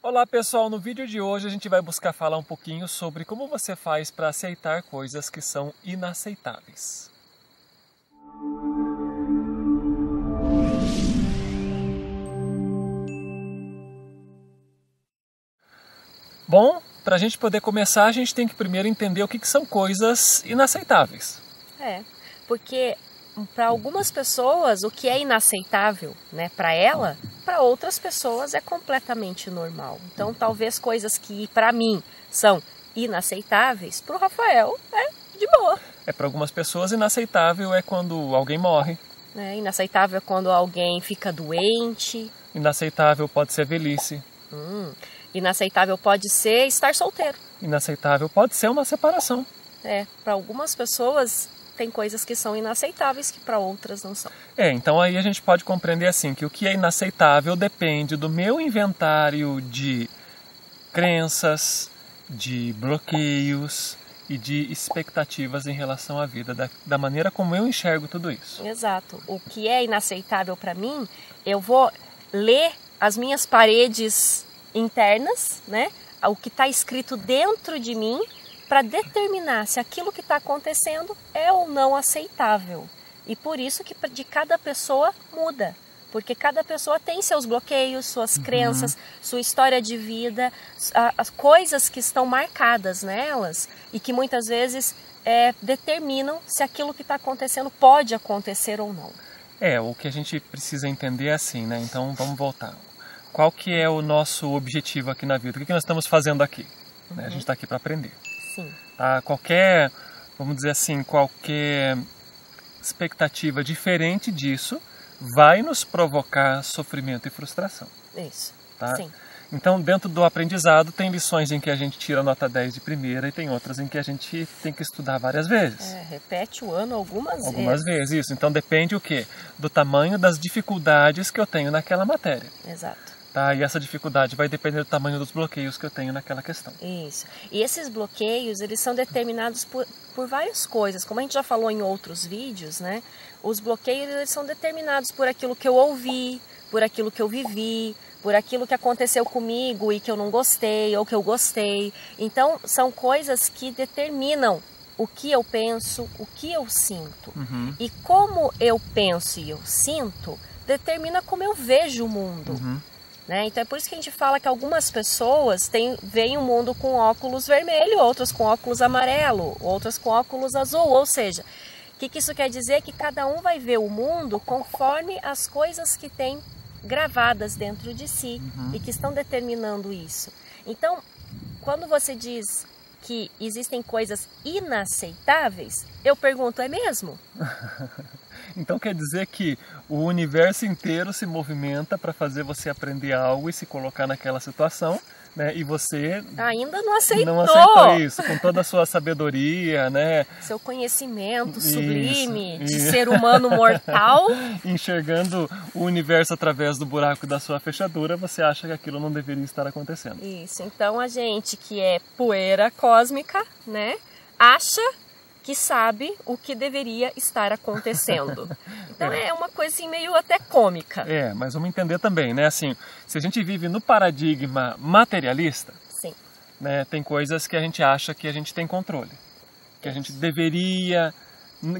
Olá pessoal, no vídeo de hoje a gente vai buscar falar um pouquinho sobre como você faz para aceitar coisas que são inaceitáveis. Bom, para a gente poder começar, a gente tem que primeiro entender o que são coisas inaceitáveis. Porque para algumas pessoas o que é inaceitável, né, para outras pessoas é completamente normal. Então talvez coisas que para mim são inaceitáveis, para o Rafael é de boa. Para algumas pessoas inaceitável é quando alguém morre. Inaceitável é quando alguém fica doente. Inaceitável pode ser velhice. Inaceitável pode ser estar solteiro. Inaceitável pode ser uma separação. Para algumas pessoas tem coisas que são inaceitáveis que para outras não são. Então aí a gente pode compreender assim que o que é inaceitável depende do meu inventário de crenças, de bloqueios e de expectativas em relação à vida, da maneira como eu enxergo tudo isso. Exato. O que é inaceitável para mim, eu vou ler as minhas paredes internas, né? O que está escrito dentro de mim, para determinar se aquilo que está acontecendo é ou não aceitável. E por isso que de cada pessoa muda. Porque cada pessoa tem seus bloqueios, suas crenças, sua história de vida, as coisas que estão marcadas nelas e que muitas vezes determinam se aquilo que está acontecendo pode acontecer ou não. O que a gente precisa entender é assim, né? Então vamos voltar. Qual que é o nosso objetivo aqui na vida? O que nós estamos fazendo aqui? A gente está aqui para aprender. Sim. Vamos dizer assim, qualquer expectativa diferente disso vai nos provocar sofrimento e frustração. Isso, tá? Sim. Então, dentro do aprendizado, tem lições em que a gente tira nota 10 de primeira e tem outras em que a gente tem que estudar várias vezes. Repete o ano algumas vezes. Algumas vezes, isso. Então, depende o quê? Do tamanho das dificuldades que eu tenho naquela matéria. Exato. E essa dificuldade vai depender do tamanho dos bloqueios que eu tenho naquela questão. Isso. E esses bloqueios, eles são determinados por várias coisas. Como a gente já falou em outros vídeos, né? Os bloqueios, eles são determinados por aquilo que eu ouvi, por aquilo que eu vivi, por aquilo que aconteceu comigo e que eu não gostei ou que eu gostei. Então, são coisas que determinam o que eu penso, o que eu sinto. E como eu penso e eu sinto, determina como eu vejo o mundo. Então é por isso que a gente fala que algumas pessoas veem o mundo com óculos vermelho, outras com óculos amarelo, outras com óculos azul. Ou seja, o que isso quer dizer? Que cada um vai ver o mundo conforme as coisas que tem gravadas dentro de si e que estão determinando isso. Então, quando você diz que existem coisas inaceitáveis, eu pergunto, é mesmo? Então quer dizer que o universo inteiro se movimenta para fazer você aprender algo e se colocar naquela situação, né? E você ainda não aceitou. Não aceitou isso, com toda a sua sabedoria, né? Seu conhecimento sublime de ser humano mortal. Enxergando o universo através do buraco da sua fechadura, você acha que aquilo não deveria estar acontecendo. Isso, então a gente que é poeira cósmica, né, acha que sabe o que deveria estar acontecendo. Então é uma coisa assim, meio até cômica. Mas vamos entender também, né? Assim, se a gente vive no paradigma materialista, sim, né, tem coisas que a gente acha que a gente tem controle. Que a gente deveria,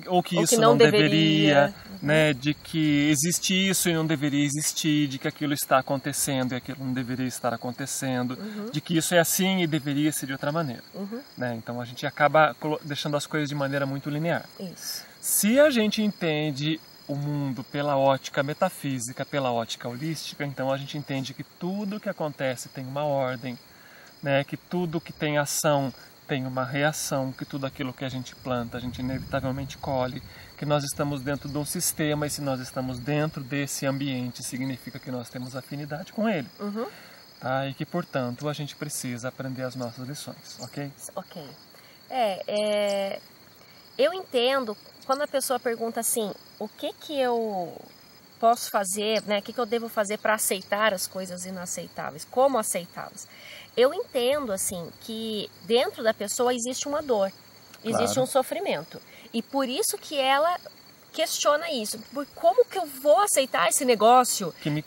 ou que isso não deveria, né? De que existe isso e não deveria existir, de que aquilo está acontecendo e aquilo não deveria estar acontecendo, de que isso é assim e deveria ser de outra maneira. Né? Então a gente acaba deixando as coisas de maneira muito linear. Isso. Se a gente entende o mundo pela ótica metafísica, pela ótica holística, então a gente entende que tudo que acontece tem uma ordem, né? Que tudo que tem ação tem uma reação, que tudo aquilo que a gente planta, a gente inevitavelmente colhe, que nós estamos dentro de um sistema e se nós estamos dentro desse ambiente, significa que nós temos afinidade com ele. E que, portanto, a gente precisa aprender as nossas lições, ok? Ok. Eu entendo quando a pessoa pergunta assim, o que eu posso fazer, né? O que eu devo fazer para aceitar as coisas inaceitáveis? Como aceitá-las? Eu entendo, assim, que dentro da pessoa existe uma dor, existe um sofrimento. E por isso que ela questiona isso. Como que eu vou aceitar esse negócio que me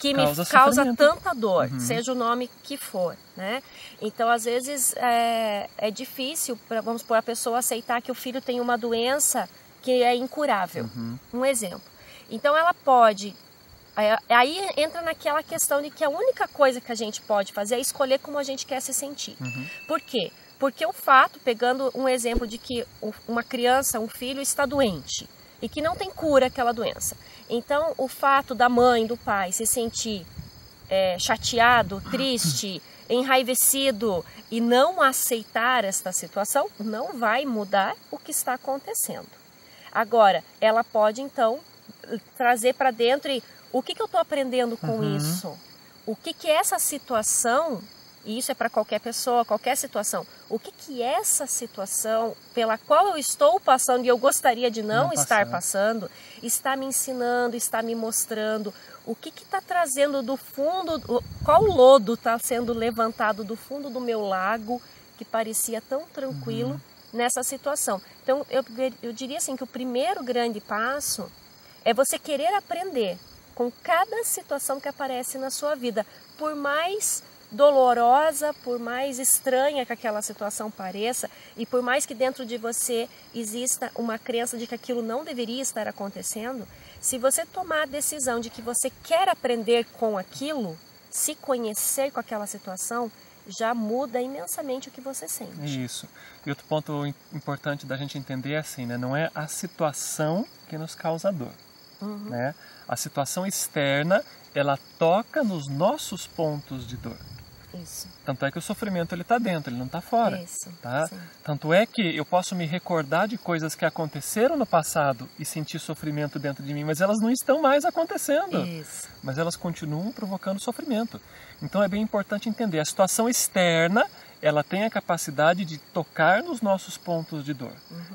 causa tanta dor, seja o nome que for, né? Então, às vezes, é difícil, vamos supor, a pessoa aceitar que o filho tem uma doença que é incurável. Um exemplo. Então, ela pode... Aí entra naquela questão de que a única coisa que a gente pode fazer é escolher como a gente quer se sentir. Por quê? Porque o fato, pegando um exemplo de que uma criança, um filho está doente e que não tem cura aquela doença. Então, o fato da mãe, do pai se sentir chateado, triste, enraivecido e não aceitar esta situação, não vai mudar o que está acontecendo. Agora, ela pode então trazer para dentro o que eu estou aprendendo com isso? O que essa situação, e isso é para qualquer pessoa, qualquer situação, o que essa situação pela qual eu estou passando e eu gostaria de não estar passando, está me ensinando, está me mostrando, o que está trazendo do fundo, qual lodo está sendo levantado do fundo do meu lago, que parecia tão tranquilo nessa situação. Então, eu diria assim que o primeiro grande passo é você querer aprender com cada situação que aparece na sua vida, por mais dolorosa, por mais estranha que aquela situação pareça e por mais que dentro de você exista uma crença de que aquilo não deveria estar acontecendo, se você tomar a decisão de que você quer aprender com aquilo, se conhecer com aquela situação, já muda imensamente o que você sente. Isso. E outro ponto importante da gente entender é assim, né? Não é a situação que nos causa dor, né? A situação externa, ela toca nos nossos pontos de dor. Isso. Tanto é que o sofrimento ele está dentro, ele não está fora. Isso. Tá? Sim. Tanto é que eu posso me recordar de coisas que aconteceram no passado e sentir sofrimento dentro de mim, mas elas não estão mais acontecendo. Isso. Mas elas continuam provocando sofrimento. Então é bem importante entender, a situação externa, ela tem a capacidade de tocar nos nossos pontos de dor.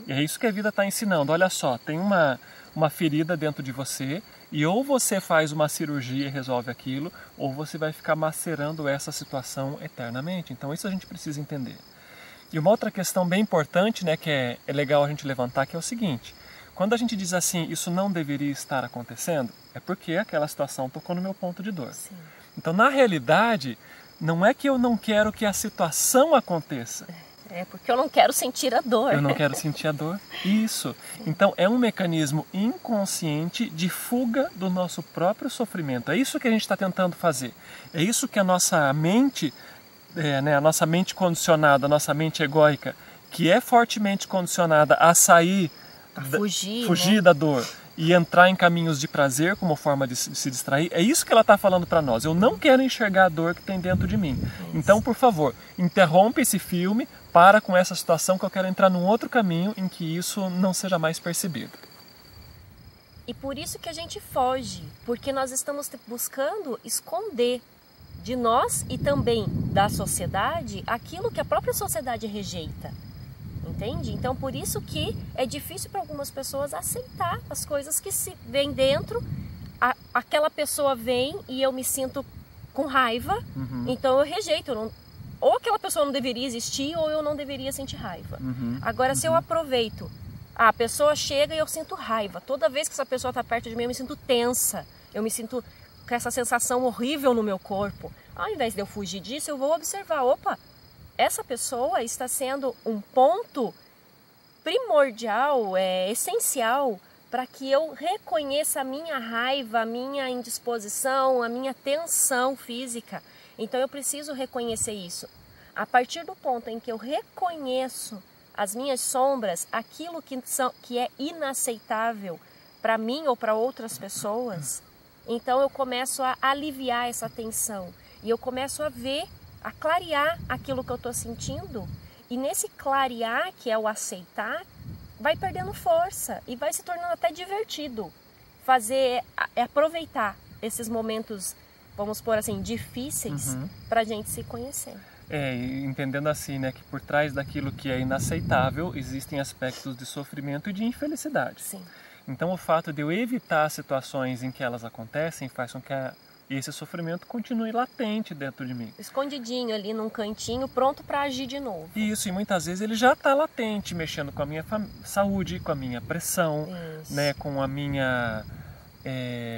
E é isso que a vida está ensinando. Olha só, tem uma ferida dentro de você e ou você faz uma cirurgia e resolve aquilo, ou você vai ficar macerando essa situação eternamente. Então isso a gente precisa entender. E uma outra questão bem importante, né, que é legal a gente levantar, que é o seguinte: quando a gente diz assim, isso não deveria estar acontecendo, é porque aquela situação tocou no meu ponto de dor. Sim. Então, na realidade, não é que eu não quero que a situação aconteça. É porque eu não quero sentir a dor. Eu não quero sentir a dor. Isso. Então, é um mecanismo inconsciente de fuga do nosso próprio sofrimento. É isso que a gente está tentando fazer. É isso que a nossa mente, a nossa mente condicionada, a nossa mente egóica, que é fortemente condicionada a sair, fugir, né, da dor e entrar em caminhos de prazer como forma de se distrair, é isso que ela está falando para nós. Eu não quero enxergar a dor que tem dentro de mim. Então, por favor, interrompa esse filme, para com essa situação que eu quero entrar num outro caminho em que isso não seja mais percebido. E por isso que a gente foge, porque nós estamos buscando esconder de nós e também da sociedade aquilo que a própria sociedade rejeita. Entende? Então, por isso que é difícil para algumas pessoas aceitar as coisas que se vêm dentro. Aquela pessoa vem e eu me sinto com raiva, então eu rejeito. Ou aquela pessoa não deveria existir, ou eu não deveria sentir raiva. Agora, se eu aproveito, a pessoa chega e eu sinto raiva. Toda vez que essa pessoa está perto de mim, eu me sinto tensa. Eu me sinto com essa sensação horrível no meu corpo. Ao invés de eu fugir disso, eu vou observar. Opa, essa pessoa está sendo um ponto primordial, essencial, para que eu reconheça a minha raiva, a minha indisposição, a minha tensão física. Então eu preciso reconhecer isso. A partir do ponto em que eu reconheço as minhas sombras, aquilo que é inaceitável para mim ou para outras pessoas, então eu começo a aliviar essa tensão. E eu começo a ver, a clarear aquilo que eu estou sentindo. E nesse clarear, que é o aceitar, vai perdendo força e vai se tornando até divertido. Aproveitar esses momentos, vamos pôr assim, difíceis, para a gente se conhecer. Entendendo assim, né, que por trás daquilo que é inaceitável existem aspectos de sofrimento e de infelicidade. Sim. Então o fato de eu evitar situações em que elas acontecem faz com que esse sofrimento continue latente dentro de mim. Escondidinho ali num cantinho, pronto para agir de novo. Isso, e muitas vezes ele já está latente, mexendo com a minha saúde, com a minha pressão, né, com a minha...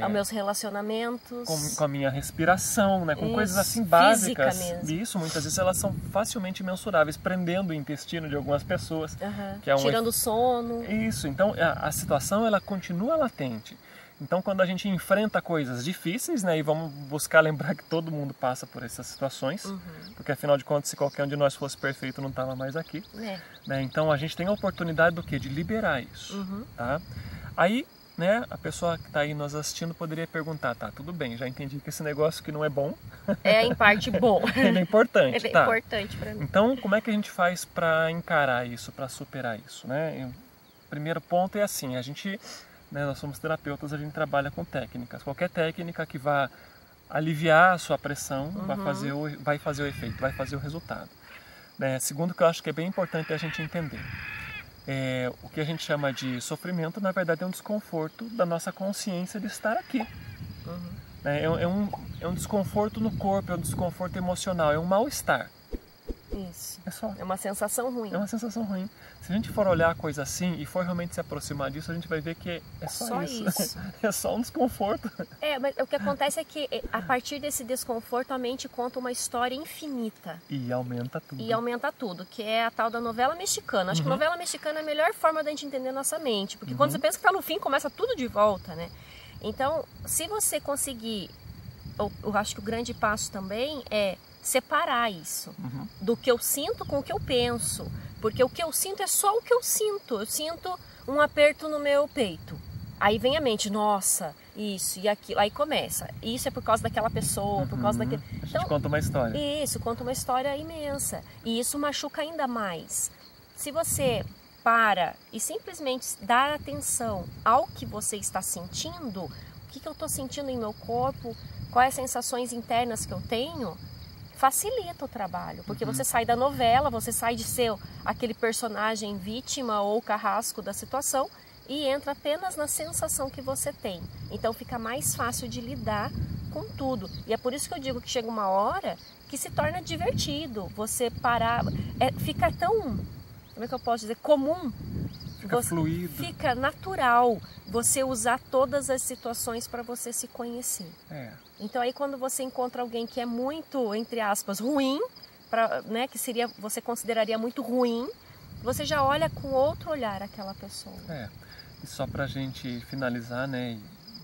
Os meus relacionamentos. Com a minha respiração, né, com coisas assim básicas. Isso, muitas vezes elas são facilmente mensuráveis, prendendo o intestino de algumas pessoas. Que é tirando o sono. Isso, então a situação ela continua latente. Então quando a gente enfrenta coisas difíceis, né, e vamos buscar lembrar que todo mundo passa por essas situações, porque afinal de contas se qualquer um de nós fosse perfeito não estava mais aqui. Né, então a gente tem a oportunidade do quê? De liberar isso. Tá? Aí, né, a pessoa que está aí nos assistindo poderia perguntar, tá, tudo bem, já entendi que esse negócio que não é bom... É em parte bom. Ele é importante, Ele é importante para mim. Então, como é que a gente faz para encarar isso, para superar isso, né? O primeiro ponto é assim, a gente, né, nós somos terapeutas, a gente trabalha com técnicas. Qualquer técnica que vá aliviar a sua pressão vai fazer o efeito, vai fazer o resultado. Né? Segundo, que eu acho que é bem importante a gente entender. O que a gente chama de sofrimento, na verdade, é um desconforto da nossa consciência de estar aqui. É um desconforto no corpo, é um desconforto emocional, é um mal-estar. Isso. É uma sensação ruim. É uma sensação ruim. Se a gente for olhar a coisa assim e for realmente se aproximar disso, a gente vai ver que é só isso. É só um desconforto. Mas o que acontece é que a partir desse desconforto a mente conta uma história infinita. E aumenta tudo. E aumenta tudo, que é a tal da novela mexicana. Acho que novela mexicana é a melhor forma da gente entender a nossa mente. Porque quando você pensa que está no fim, começa tudo de volta, né? Então, se você conseguir... Eu acho que o grande passo também é separar isso do que eu sinto com o que eu penso, porque o que eu sinto é só o que eu sinto um aperto no meu peito, aí vem a mente, nossa, isso e aquilo, aí começa, isso é por causa daquela pessoa, por causa daquele... A gente conta uma história. Isso, conta uma história imensa, e isso machuca ainda mais. Se você para e simplesmente dá atenção ao que você está sentindo, o que eu estou sentindo em meu corpo, quais as sensações internas que eu tenho, facilita o trabalho, porque você sai da novela, você sai de ser aquele personagem vítima ou carrasco da situação e entra apenas na sensação que você tem. Então fica mais fácil de lidar com tudo. E é por isso que eu digo que chega uma hora que se torna divertido. Você parar, fica tão, como é que eu posso dizer, comum. Fica fluido. Fica natural você usar todas as situações para você se conhecer. Então aí quando você encontra alguém que é muito, entre aspas, ruim, né, que você consideraria muito ruim, você já olha com outro olhar aquela pessoa. E só para a gente finalizar, né,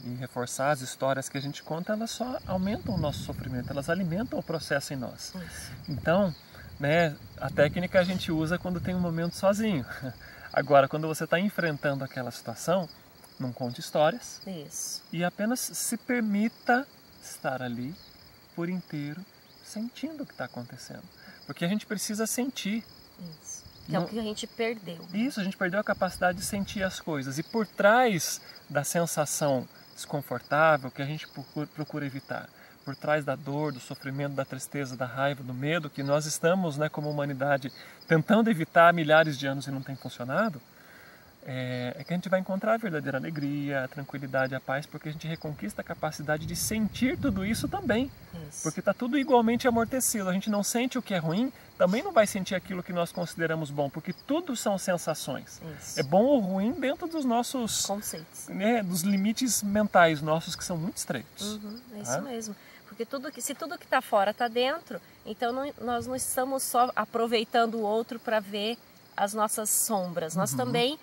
e reforçar, as histórias que a gente conta, elas só aumentam o nosso sofrimento, elas alimentam o processo em nós. Então, né, a técnica a gente usa quando tem um momento sozinho. Agora, quando você está enfrentando aquela situação, não conte histórias. E apenas se permita estar ali por inteiro, sentindo o que está acontecendo. Porque a gente precisa sentir. Que é o que a gente perdeu. Isso, a gente perdeu a capacidade de sentir as coisas. E por trás da sensação desconfortável que a gente procura evitar, por trás da dor, do sofrimento, da tristeza, da raiva, do medo, que nós estamos, né, como humanidade, tentando evitar há milhares de anos e não tem funcionado, é que a gente vai encontrar a verdadeira alegria, a tranquilidade, a paz, porque a gente reconquista a capacidade de sentir tudo isso também. Porque está tudo igualmente amortecido. A gente não sente o que é ruim, também não vai sentir aquilo que nós consideramos bom, porque tudo são sensações. É bom ou ruim dentro dos nossos conceitos, né, dos limites mentais nossos, que são muito estreitos. É isso mesmo. Porque se tudo que está fora está dentro, então nós não estamos só aproveitando o outro para ver as nossas sombras. Nós também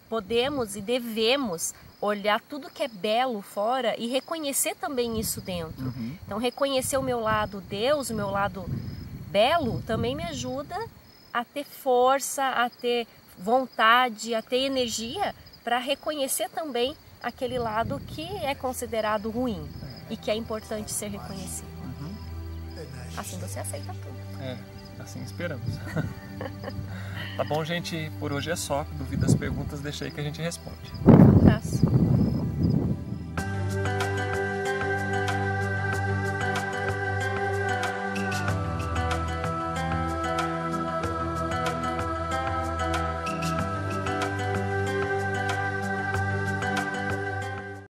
podemos e devemos olhar tudo que é belo fora e reconhecer também isso dentro. Então reconhecer o meu lado Deus, o meu lado belo, também me ajuda a ter força, a ter vontade, a ter energia para reconhecer também aquele lado que é considerado ruim e que é importante ser reconhecido. Assim você aceita tudo. Assim esperamos. Tá bom, gente? Por hoje é só. Dúvidas, perguntas, deixa aí que a gente responde. Um abraço.